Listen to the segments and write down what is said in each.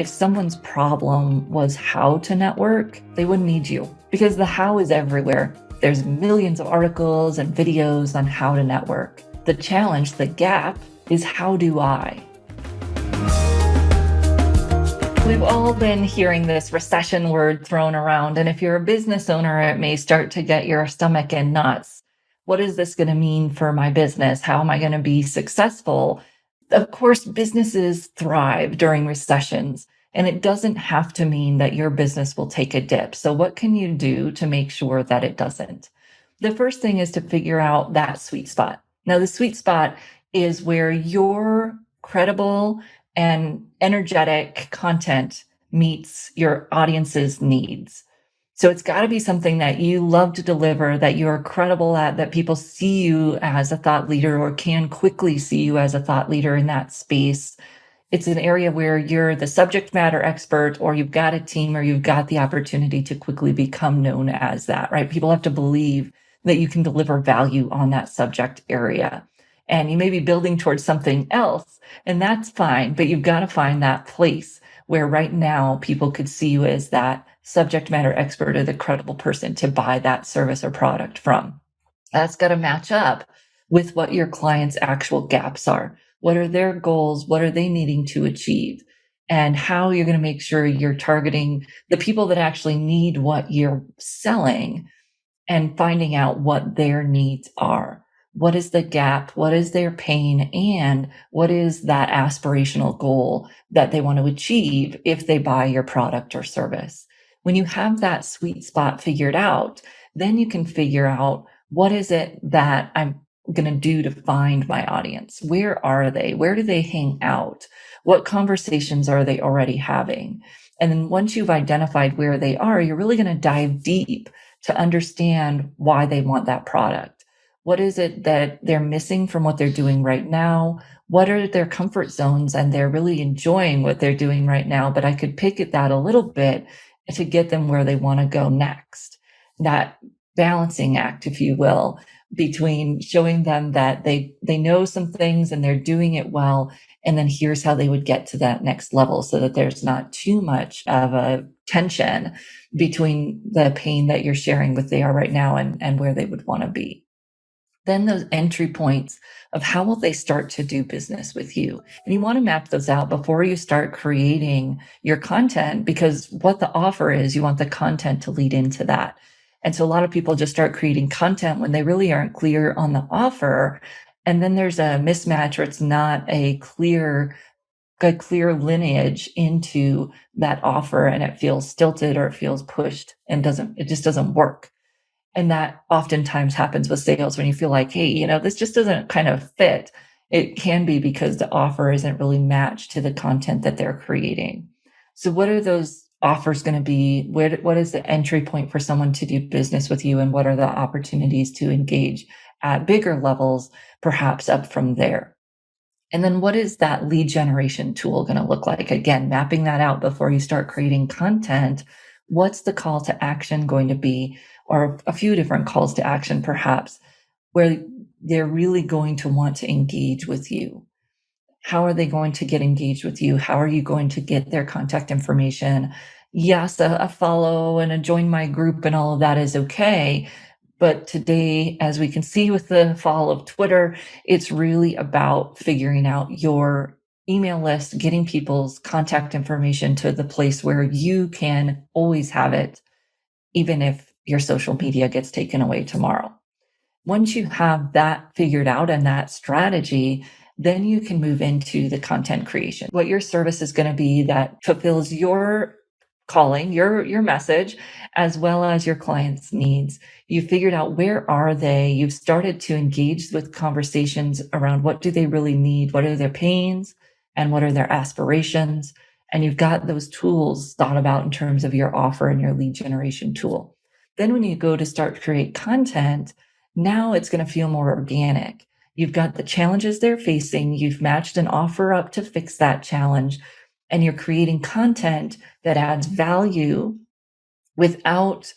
If someone's problem was how to network, they wouldn't need you because the how is everywhere. There's millions of articles and videos on how to network. The challenge, the gap, is how do I? We've all been hearing this recession word thrown around, and if you're a business owner, it may start to get your stomach in knots. What is this going to mean for my business? How am I going to be successful? Of course, businesses thrive during recessions, and it doesn't have to mean that your business will take a dip. So, what can you do to make sure that it doesn't? The first thing is to figure out that sweet spot. Now, the sweet spot is where your credible and energetic content meets your audience's needs. So it's got to be something that you love to deliver, that you're credible at, that people see you as a thought leader or can quickly see you as a thought leader in that space. It's an area where you're the subject matter expert, or you've got a team, or you've got the opportunity to quickly become known as that, right? People have to believe that you can deliver value on that subject area. And you may be building towards something else, and that's fine, but you've got to find that place where right now people could see you as that subject matter expert or the credible person to buy that service or product from. That's got to match up with what your client's actual gaps are. What are their goals? What are they needing to achieve? And how you're going to make sure you're targeting the people that actually need what you're selling and finding out what their needs are. What is the gap? What is their pain? And what is that aspirational goal that they want to achieve if they buy your product or service? When you have that sweet spot figured out, then you can figure out what is it that I'm going to do to find my audience? Where are they? Where do they hang out? What conversations are they already having? And then once you've identified where they are, you're really going to dive deep to understand why they want that product. What is it that they're missing from what they're doing right now? What are their comfort zones? And they're really enjoying what they're doing right now, but I could pick at that a little bit to get them where they want to go next. That balancing act, if you will, between showing them that they know some things and they're doing it well, and then here's how they would get to that next level so that there's not too much of a tension between the pain that you're sharing with they are right now and where they would want to be. Then those entry points of how will they start to do business with you? And you want to map those out before you start creating your content, because what the offer is, you want the content to lead into that. And so a lot of people just start creating content when they really aren't clear on the offer. And then there's a mismatch, or it's not a clear lineage into that offer, and it feels stilted or it feels pushed and it just doesn't work. And that oftentimes happens with sales when you feel like, hey, this just doesn't kind of fit. It can be because the offer isn't really matched to the content that they're creating. So what are those offers going to be? What is the entry point for someone to do business with you? And what are the opportunities to engage at bigger levels, perhaps up from there? And then what is that lead generation tool going to look like? Again, mapping that out before you start creating content. What's the call to action going to be? Or a few different calls to action, perhaps, where they're really going to want to engage with you. How are they going to get engaged with you? How are you going to get their contact information? Yes, a follow and a join my group and all of that is okay. But today, as we can see with the fall of Twitter, it's really about figuring out your email list, getting people's contact information to the place where you can always have it, even if your social media gets taken away tomorrow. Once you have that figured out and that strategy, then you can move into the content creation. What your service is going to be that fulfills your calling, your message, as well as your client's needs. You figured out where are they? You've started to engage with conversations around what do they really need? What are their pains? And what are their aspirations? And you've got those tools thought about in terms of your offer and your lead generation tool. Then when you go to start to create content, now it's going to feel more organic. You've got the challenges they're facing. You've matched an offer up to fix that challenge, and you're creating content that adds value without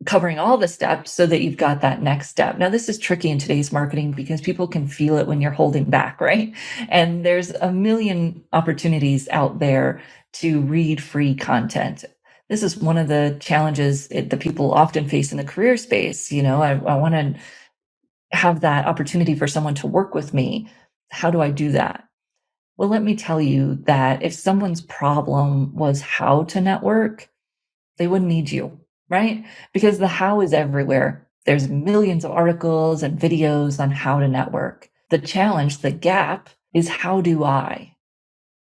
covering all the steps so that you've got that next step. Now, this is tricky in today's marketing because people can feel it when you're holding back, right? And there's a million opportunities out there to read free content. This is one of the challenges that people often face in the career space. I want to have that opportunity for someone to work with me. How do I do that? Well, let me tell you that if someone's problem was how to network, they wouldn't need you, right? Because the how is everywhere. There's millions of articles and videos on how to network. The challenge, the gap is how do I?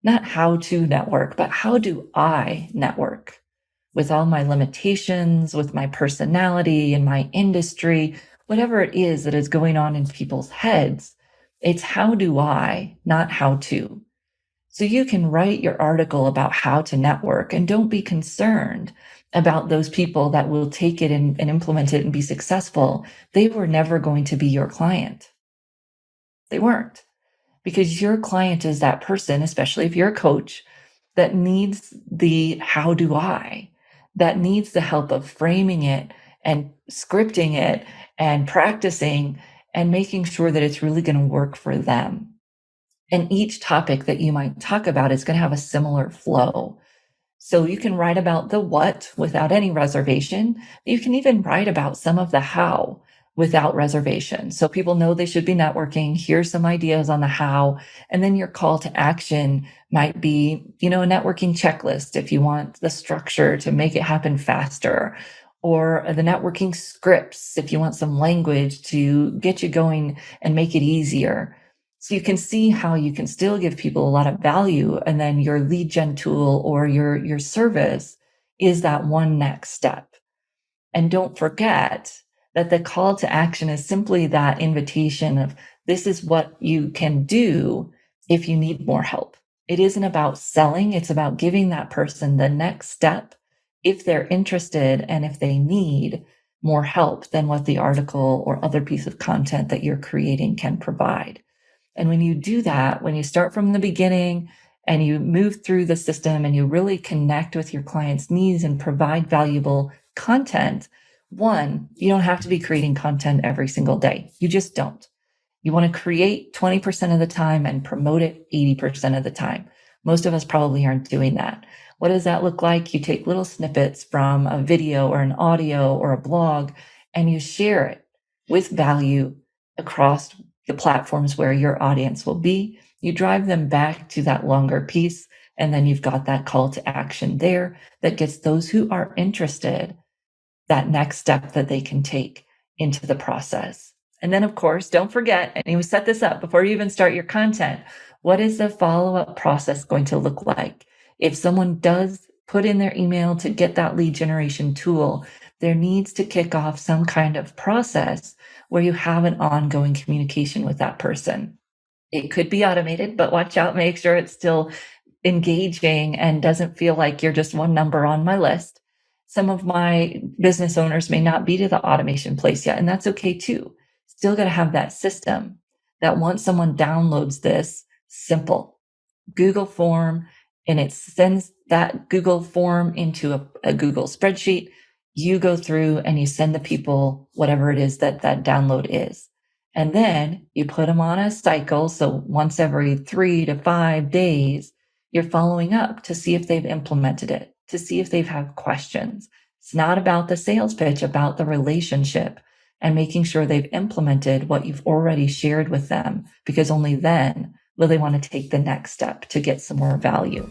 Not how to network, but how do I network with all my limitations, with my personality and my industry, whatever it is that is going on in people's heads. It's how do I, not how to. So you can write your article about how to network and don't be concerned about those people that will take it and implement it and be successful. They were never going to be your client. They weren't, because your client is that person, especially if you're a coach, that needs the how do I, that needs the help of framing it and scripting it and practicing and making sure that it's really going to work for them. And each topic that you might talk about is going to have a similar flow. So you can write about the what without any reservation. You can even write about some of the how without reservation. So people know they should be networking. Here's some ideas on the how. And then your call to action might be, a networking checklist if you want the structure to make it happen faster, or the networking scripts if you want some language to get you going and make it easier. So you can see how you can still give people a lot of value. And then your lead gen tool or your service is that one next step. And don't forget that the call to action is simply that invitation of this is what you can do if you need more help. It isn't about selling. It's about giving that person the next step if they're interested and if they need more help than what the article or other piece of content that you're creating can provide. And when you do that, when you start from the beginning and you move through the system and you really connect with your client's needs and provide valuable content, one, you don't have to be creating content every single day. You just don't. You want to create 20% of the time and promote it 80% of the time. Most of us probably aren't doing that. What does that look like? You take little snippets from a video or an audio or a blog and you share it with value across the platforms where your audience will be. You drive them back to that longer piece, and then you've got that call to action there that gets those who are interested that next step that they can take into the process. And then, of course, don't forget, and you set this up before you even start your content, what is the follow-up process going to look like? If someone does put in their email to get that lead generation tool, there needs to kick off some kind of process where you have an ongoing communication with that person. It could be automated, but watch out, make sure it's still engaging and doesn't feel like you're just one number on my list. Some of my business owners may not be to the automation place yet, and that's okay too. Still got to have that system that once someone downloads this, simple Google form, and it sends that Google form into a Google spreadsheet. You go through and you send the people whatever it is that download is. And then you put them on a cycle. So once every 3 to 5 days, you're following up to see if they've implemented it, to see if they've had questions. It's not about the sales pitch, about the relationship and making sure they've implemented what you've already shared with them, because only then will they want to take the next step to get some more value.